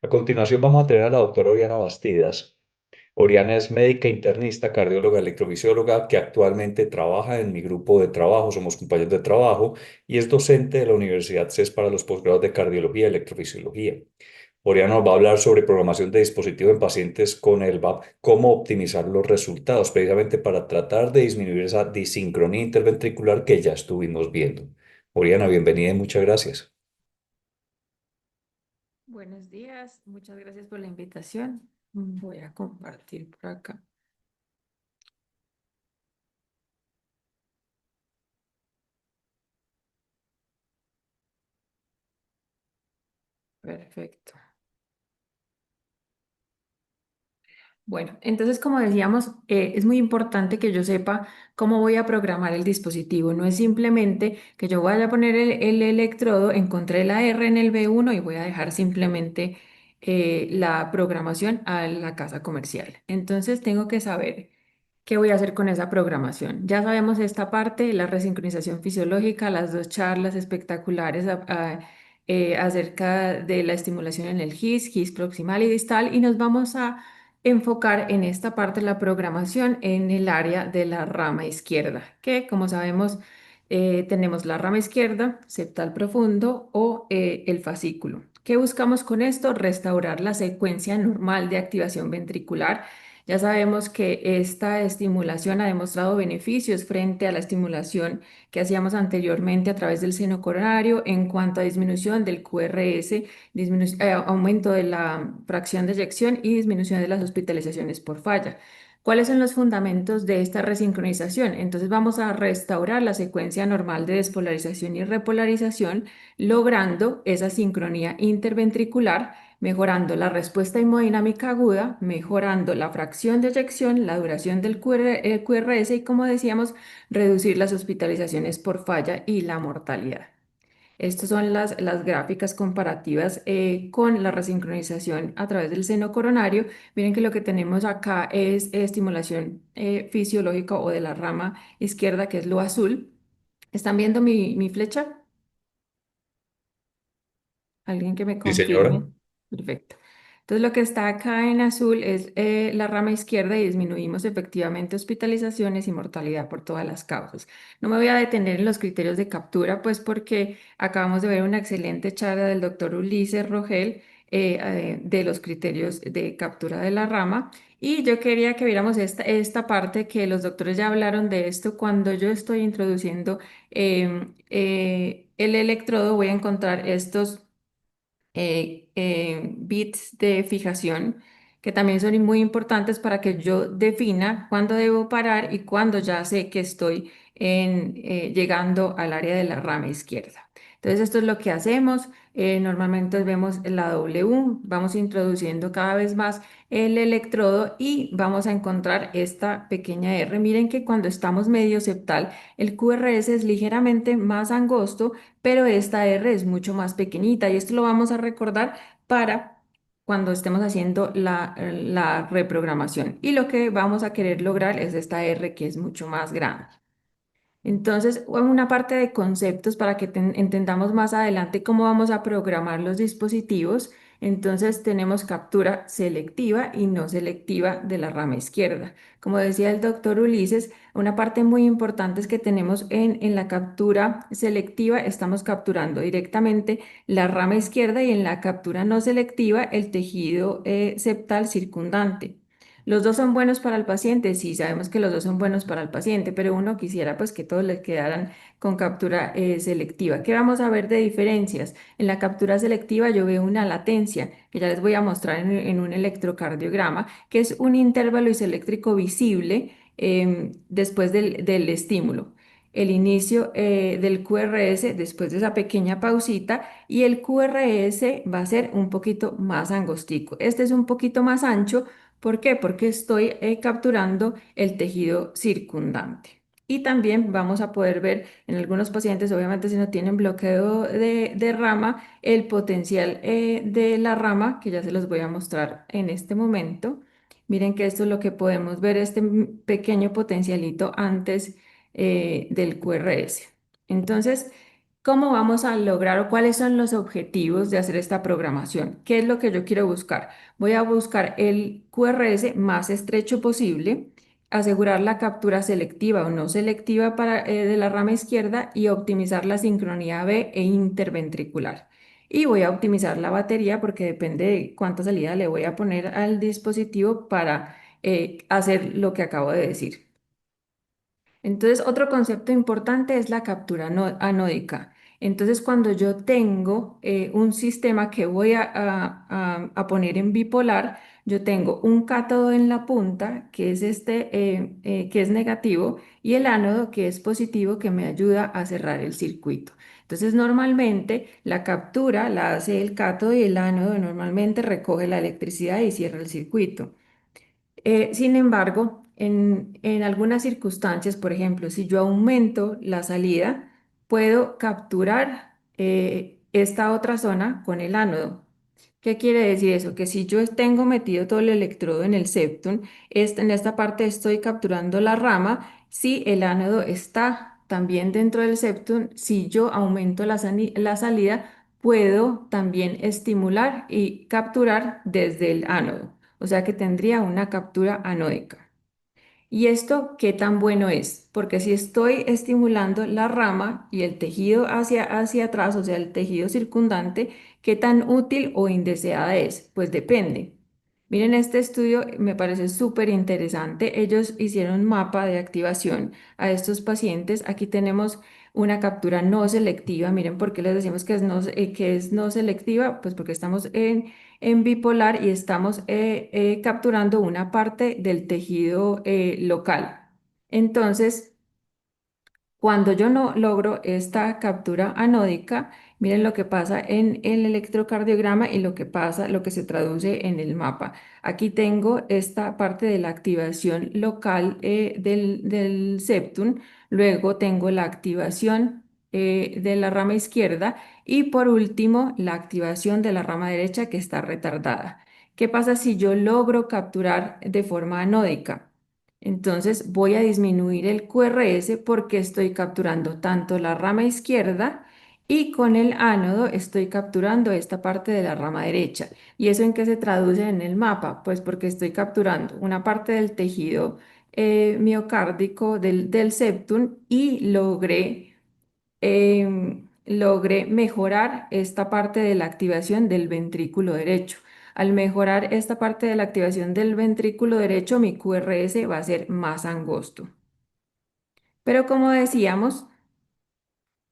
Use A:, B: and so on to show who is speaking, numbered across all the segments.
A: A continuación vamos a tener a la doctora Oriana Bastidas. Oriana es médica internista, cardióloga, electrofisióloga que actualmente trabaja en mi grupo de trabajo, somos compañeros de trabajo, y es docente de la Universidad CES para los posgrados de cardiología y electrofisiología. Oriana nos va a hablar sobre programación de dispositivos en pacientes con ELVAP, cómo optimizar los resultados, precisamente para tratar de disminuir esa disincronía interventricular que ya estuvimos viendo. Oriana, bienvenida y muchas gracias.
B: Buenos días, muchas gracias por la invitación. Voy a compartir por acá. Perfecto. Bueno, entonces como decíamos, es muy importante que yo sepa cómo voy a programar el dispositivo. No es simplemente que yo vaya a poner el electrodo, encontré la R en el B1 y voy a dejar simplemente la programación a la casa comercial. Entonces tengo que saber qué voy a hacer con esa programación. Ya sabemos esta parte, la resincronización fisiológica, las dos charlas espectaculares acerca de la estimulación en el GIS proximal y distal, y nos vamos a enfocar en esta parte de la programación en el área de la rama izquierda, que como sabemos tenemos la rama izquierda, septal profundo o el fascículo. ¿Qué buscamos con esto? Restaurar la secuencia normal de activación ventricular. Ya sabemos que esta estimulación ha demostrado beneficios frente a la estimulación que hacíamos anteriormente a través del seno coronario en cuanto a disminución del QRS, aumento de la fracción de eyección y disminución de las hospitalizaciones por falla. ¿Cuáles son los fundamentos de esta resincronización? Entonces vamos a restaurar la secuencia normal de despolarización y repolarización, logrando esa sincronía interventricular, mejorando la respuesta hemodinámica aguda, mejorando la fracción de eyección, la duración del QRS y, como decíamos, reducir las hospitalizaciones por falla y la mortalidad. Estas son las gráficas comparativas con la resincronización a través del seno coronario. Miren que lo que tenemos acá es estimulación fisiológica o de la rama izquierda, que es lo azul. ¿Están viendo mi flecha? ¿Alguien que me
A: Sí, señora.
B: confirme? Perfecto. Entonces, lo que está acá en azul es la rama izquierda y disminuimos efectivamente hospitalizaciones y mortalidad por todas las causas. No me voy a detener en los criterios de captura, pues porque acabamos de ver una excelente charla del doctor Ulises Rogel de los criterios de captura de la rama. Y yo quería que viéramos esta parte que los doctores ya hablaron de esto. Cuando yo estoy introduciendo el electrodo, voy a encontrar estos bits de fijación que también son muy importantes para que yo defina cuándo debo parar y cuándo ya sé que estoy llegando al área de la rama izquierda. Entonces esto es lo que hacemos. Normalmente vemos la W, vamos introduciendo cada vez más el electrodo y vamos a encontrar esta pequeña R. Miren que cuando estamos medio septal, el QRS es ligeramente más angosto, pero esta R es mucho más pequeñita y esto lo vamos a recordar para cuando estemos haciendo la reprogramación. Y lo que vamos a querer lograr es esta R que es mucho más grande. Entonces, una parte de conceptos para que entendamos más adelante cómo vamos a programar los dispositivos. Entonces, tenemos captura selectiva y no selectiva de la rama izquierda. Como decía el doctor Ulises, una parte muy importante es que tenemos en la captura selectiva, estamos capturando directamente la rama izquierda y en la captura no selectiva el tejido septal circundante. Los dos son buenos para el paciente, sí, sabemos que los dos son buenos para el paciente, pero uno quisiera pues que todos les quedaran con captura selectiva. ¿Qué vamos a ver de diferencias? En la captura selectiva yo veo una latencia, que ya les voy a mostrar en un electrocardiograma, que es un intervalo isoeléctrico visible después del estímulo. El inicio del QRS después de esa pequeña pausita y el QRS va a ser un poquito más angostico. Este es un poquito más ancho. ¿Por qué? Porque estoy capturando el tejido circundante. Y también vamos a poder ver en algunos pacientes, obviamente si no tienen bloqueo de rama, el potencial de la rama, que ya se los voy a mostrar en este momento. Miren que esto es lo que podemos ver, este pequeño potencialito antes del QRS. Entonces, ¿Cómo vamos a lograr o cuáles son los objetivos de hacer esta programación? ¿Qué es lo que yo quiero buscar? Voy a buscar el QRS más estrecho posible, asegurar la captura selectiva o no selectiva de la rama izquierda y optimizar la sincronía B e interventricular. Y voy a optimizar la batería porque depende de cuánta salida le voy a poner al dispositivo para hacer lo que acabo de decir. Entonces, otro concepto importante es la captura anódica. Entonces, cuando yo tengo un sistema que voy a poner en bipolar, yo tengo un cátodo en la punta, que es que es negativo, y el ánodo, que es positivo, que me ayuda a cerrar el circuito. Entonces, normalmente la captura la hace el cátodo y el ánodo normalmente recoge la electricidad y cierra el circuito. Sin embargo, en algunas circunstancias, por ejemplo, si yo aumento la salida, puedo capturar esta otra zona con el ánodo. ¿Qué quiere decir eso? Que si yo tengo metido todo el electrodo en el septum, en esta parte estoy capturando la rama. Si el ánodo está también dentro del septum, si yo aumento la salida, puedo también estimular y capturar desde el ánodo. O sea que tendría una captura anódica. ¿Y esto qué tan bueno es? Porque si estoy estimulando la rama y el tejido hacia atrás, o sea, el tejido circundante, ¿qué tan útil o indeseada es? Pues depende. Miren, este estudio me parece súper interesante. Ellos hicieron un mapa de activación a estos pacientes. Aquí tenemos una captura no selectiva. Miren por qué les decimos que es no selectiva, pues porque estamos en bipolar y estamos capturando una parte del tejido local. Entonces, cuando yo no logro esta captura anódica, miren lo que pasa en el electrocardiograma y lo que pasa, lo que se traduce en el mapa. Aquí tengo esta parte de la activación local del septum, luego tengo la activación de la rama izquierda y por último la activación de la rama derecha que está retardada. ¿Qué pasa si yo logro capturar de forma anódica? Entonces voy a disminuir el QRS porque estoy capturando tanto la rama izquierda y con el ánodo estoy capturando esta parte de la rama derecha. ¿Y eso en qué se traduce en el mapa? Pues porque estoy capturando una parte del tejido miocárdico del septum y logré mejorar esta parte de la activación del ventrículo derecho. Al mejorar esta parte de la activación del ventrículo derecho, mi QRS va a ser más angosto. Pero como decíamos,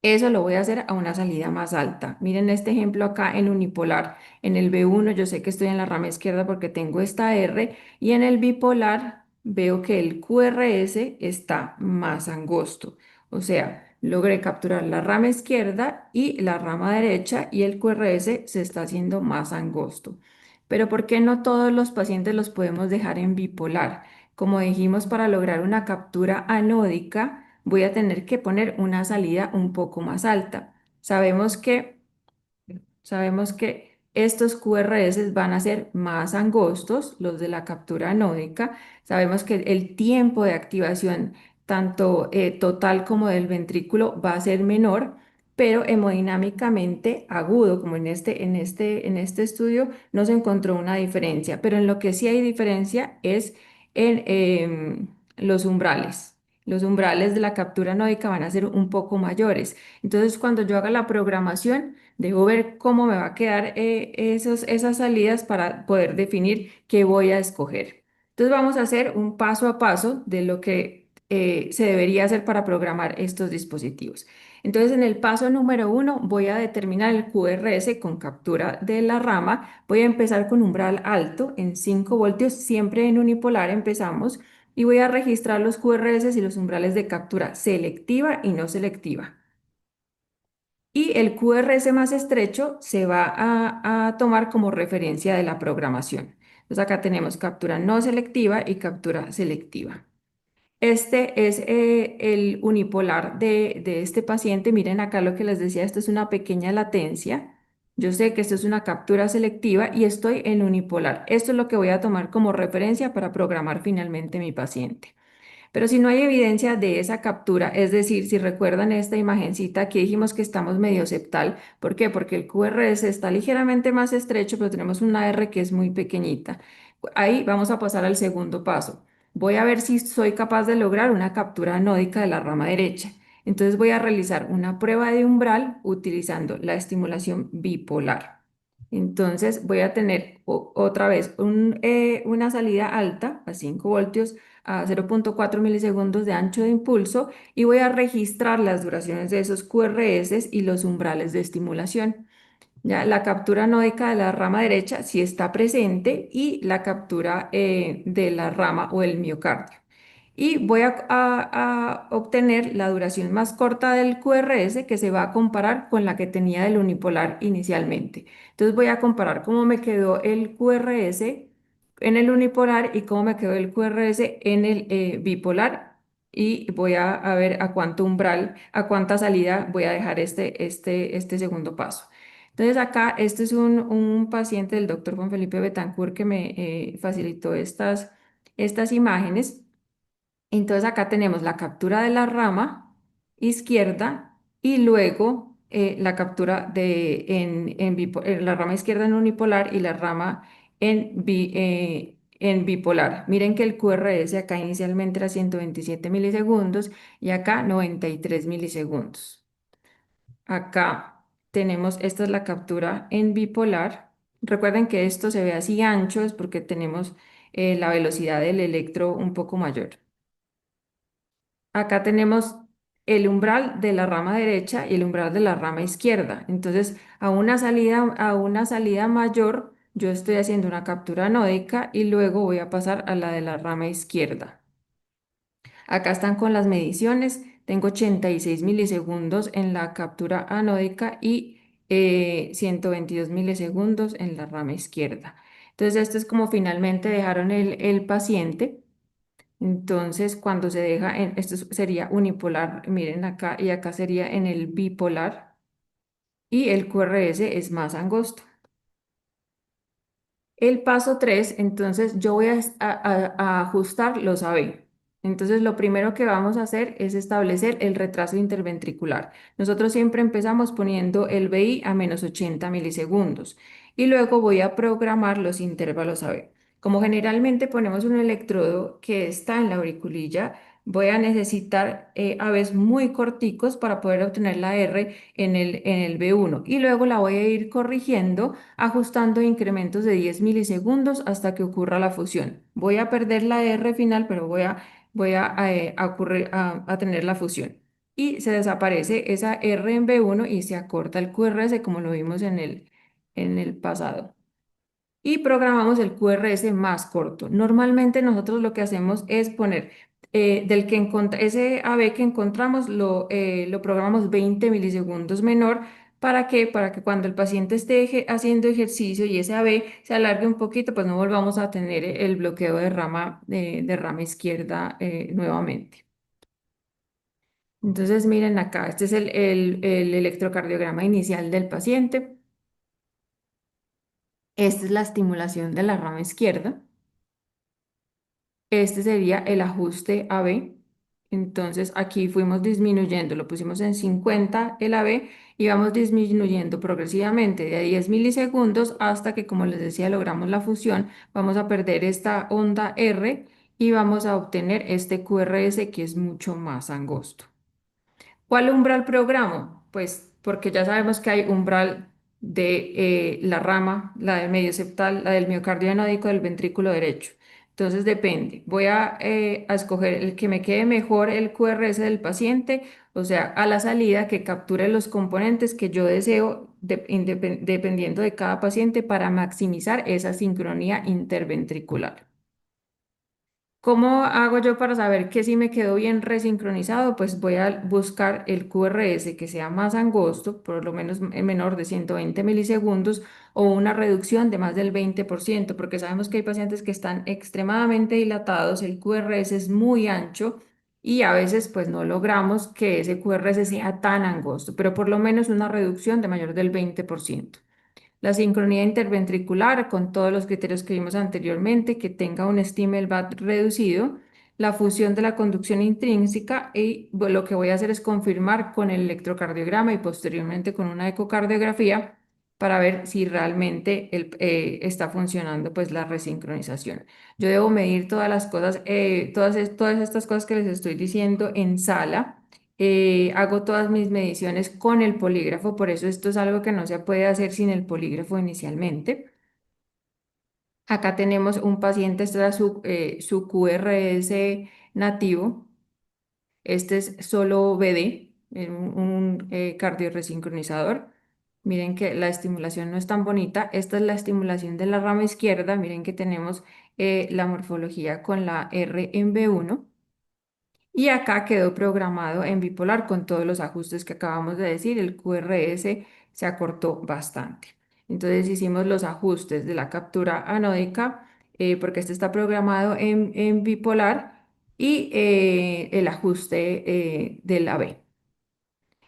B: eso lo voy a hacer a una salida más alta. Miren este ejemplo acá en unipolar. En el B1 yo sé que estoy en la rama izquierda porque tengo esta R y en el bipolar veo que el QRS está más angosto. O sea, logré capturar la rama izquierda y la rama derecha y el QRS se está haciendo más angosto. Pero ¿por qué no todos los pacientes los podemos dejar en bipolar? Como dijimos, para lograr una captura anódica, voy a tener que poner una salida un poco más alta. Sabemos que estos QRS van a ser más angostos, los de la captura anódica. Sabemos que el tiempo de activación, tanto total como del ventrículo, va a ser menor, pero hemodinámicamente agudo, como en este estudio, no se encontró una diferencia. Pero en lo que sí hay diferencia es en los umbrales. Los umbrales de la captura anódica van a ser un poco mayores. Entonces, cuando yo haga la programación, debo ver cómo me va a quedar esas salidas para poder definir qué voy a escoger. Entonces vamos a hacer un paso a paso de lo que se debería hacer para programar estos dispositivos. Entonces en el paso número 1 voy a determinar el QRS con captura de la rama. Voy a empezar con umbral alto en 5 voltios, siempre en unipolar empezamos. Y voy a registrar los QRS y los umbrales de captura selectiva y no selectiva. Y el QRS más estrecho se va a tomar como referencia de la programación. Entonces acá tenemos captura no selectiva y captura selectiva. Este es el unipolar de este paciente. Miren acá lo que les decía, esto es una pequeña latencia. Yo sé que esto es una captura selectiva y estoy en unipolar. Esto es lo que voy a tomar como referencia para programar finalmente mi paciente. Pero si no hay evidencia de esa captura, es decir, si recuerdan esta imagencita, aquí dijimos que estamos medio septal. ¿Por qué? Porque el QRS está ligeramente más estrecho, pero tenemos una R que es muy pequeñita. Ahí vamos a pasar al segundo paso. Voy a ver si soy capaz de lograr una captura anódica de la rama derecha. Entonces voy a realizar una prueba de umbral utilizando la estimulación bipolar. Entonces voy a tener otra vez una salida alta a 5 voltios a 0,4 milisegundos de ancho de impulso y voy a registrar las duraciones de esos QRS y los umbrales de estimulación. Ya, la captura nódica de la rama derecha sí está presente y la captura de la rama o el miocardio. Y voy a obtener la duración más corta del QRS que se va a comparar con la que tenía del unipolar inicialmente. Entonces voy a comparar cómo me quedó el QRS en el unipolar y cómo me quedó el QRS en el bipolar. Y voy a ver a cuánto umbral, a cuánta salida voy a dejar este segundo paso. Entonces acá, este es un paciente del doctor Juan Felipe Betancourt que me facilitó estas imágenes. Entonces acá tenemos la captura de la rama izquierda y luego la captura en la rama izquierda en unipolar y la rama en bipolar. Miren que el QRS acá inicialmente era 127 milisegundos y acá 93 milisegundos. Acá tenemos, esta es la captura en bipolar. Recuerden que esto se ve así ancho, es porque tenemos la velocidad del electro un poco mayor. Acá tenemos el umbral de la rama derecha y el umbral de la rama izquierda. Entonces, a una salida mayor, yo estoy haciendo una captura anódica y luego voy a pasar a la de la rama izquierda. Acá están con las mediciones. Tengo 86 milisegundos en la captura anódica y 122 milisegundos en la rama izquierda. Entonces, esto es como finalmente dejaron el paciente. Entonces, cuando se deja, esto sería unipolar, miren acá, y acá sería en el bipolar, y el QRS es más angosto. El paso 3, entonces yo voy a ajustar los AB. Entonces, lo primero que vamos a hacer es establecer el retraso interventricular. Nosotros siempre empezamos poniendo el BI a menos 80 milisegundos y luego voy a programar los intervalos AB. Como generalmente ponemos un electrodo que está en la auriculilla, voy a necesitar ABs muy corticos para poder obtener la R en el B1 y luego la voy a ir corrigiendo ajustando incrementos de 10 milisegundos hasta que ocurra la fusión. Voy a perder la R final, pero voy a tener la fusión. Y se desaparece esa R en B1 y se acorta el QRS como lo vimos en el pasado y programamos el QRS más corto. Normalmente nosotros lo que hacemos es poner ese AB que encontramos lo programamos 20 milisegundos menor. ¿Para qué? Para que cuando el paciente esté haciendo ejercicio y ese AB se alargue un poquito, pues no volvamos a tener el bloqueo de rama izquierda nuevamente. Entonces, miren acá, este es el electrocardiograma inicial del paciente. Esta es la estimulación de la rama izquierda. Este sería el ajuste AB. Entonces aquí fuimos disminuyendo, lo pusimos en 50 el AB y vamos disminuyendo progresivamente de a 10 milisegundos hasta que, como les decía, logramos la fusión. Vamos a perder esta onda R y vamos a obtener este QRS que es mucho más angosto. ¿Cuál umbral programo? Pues porque ya sabemos que hay umbral de la rama, la del medio septal, la del miocardio anódico del ventrículo derecho. Entonces depende. Voy a escoger el que me quede mejor el QRS del paciente, o sea, a la salida que capture los componentes que yo deseo dependiendo de cada paciente para maximizar esa sincronía interventricular. ¿Cómo hago yo para saber que si me quedó bien resincronizado? Pues voy a buscar el QRS que sea más angosto, por lo menos menor de 120 milisegundos o una reducción de más del 20%, porque sabemos que hay pacientes que están extremadamente dilatados, el QRS es muy ancho y a veces pues no logramos que ese QRS sea tan angosto, pero por lo menos una reducción de mayor del 20%. La sincronía interventricular con todos los criterios que vimos anteriormente, que tenga un Stimelbat reducido. la fusión de la conducción intrínseca y lo que voy a hacer es confirmar con el electrocardiograma y posteriormente con una ecocardiografía para ver si realmente está funcionando pues la resincronización. Yo debo medir todas las cosas, todas estas cosas que les estoy diciendo en sala. Hago todas mis mediciones con el polígrafo, por eso esto es algo que no se puede hacer sin el polígrafo inicialmente. Acá tenemos un paciente, este era su QRS nativo. Este es solo BD, un cardioresincronizador. Miren que la estimulación no es tan bonita. Esta es la estimulación de la rama izquierda. Miren que tenemos la morfología con la R en B1. Y acá quedó programado en bipolar con todos los ajustes que acabamos de decir. El QRS se acortó bastante. Entonces hicimos los ajustes de la captura anódica porque este está programado en bipolar y el ajuste del AB.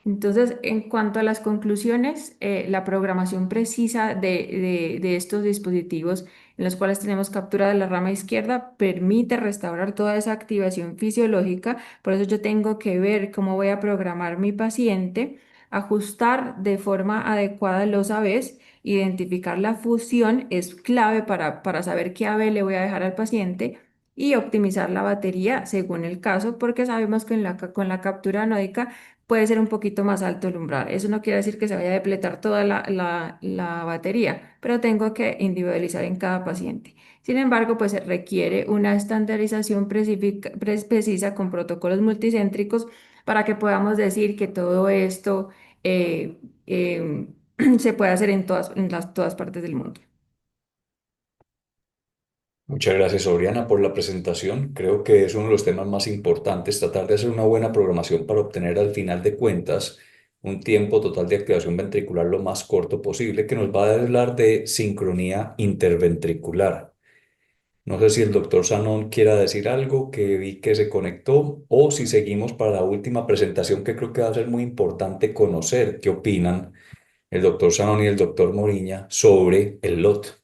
B: Entonces, en cuanto a las conclusiones, la programación precisa de estos dispositivos en los cuales tenemos captura de la rama izquierda permite restaurar toda esa activación fisiológica. Por eso yo tengo que ver cómo voy a programar mi paciente, ajustar de forma adecuada los ABs, identificar la fusión es clave para saber qué AB le voy a dejar al paciente y optimizar la batería según el caso, porque sabemos que con la captura anódica puede ser un poquito más alto el umbral. Eso no quiere decir que se vaya a depletar toda la batería, pero tengo que individualizar en cada paciente. Sin embargo, pues se requiere una estandarización precisa con protocolos multicéntricos para que podamos decir que todo esto eh, eh, se puede hacer todas partes del mundo.
A: Muchas gracias, Oriana, por la presentación. Creo que es uno de los temas más importantes, tratar de hacer una buena programación para obtener al final de cuentas un tiempo total de activación ventricular lo más corto posible, que nos va a hablar de sincronía interventricular. No sé si el doctor Sanón quiera decir algo, que vi que se conectó, o si seguimos para la última presentación, que creo que va a ser muy importante conocer qué opinan el doctor Sanón y el doctor Moriña sobre el LOT.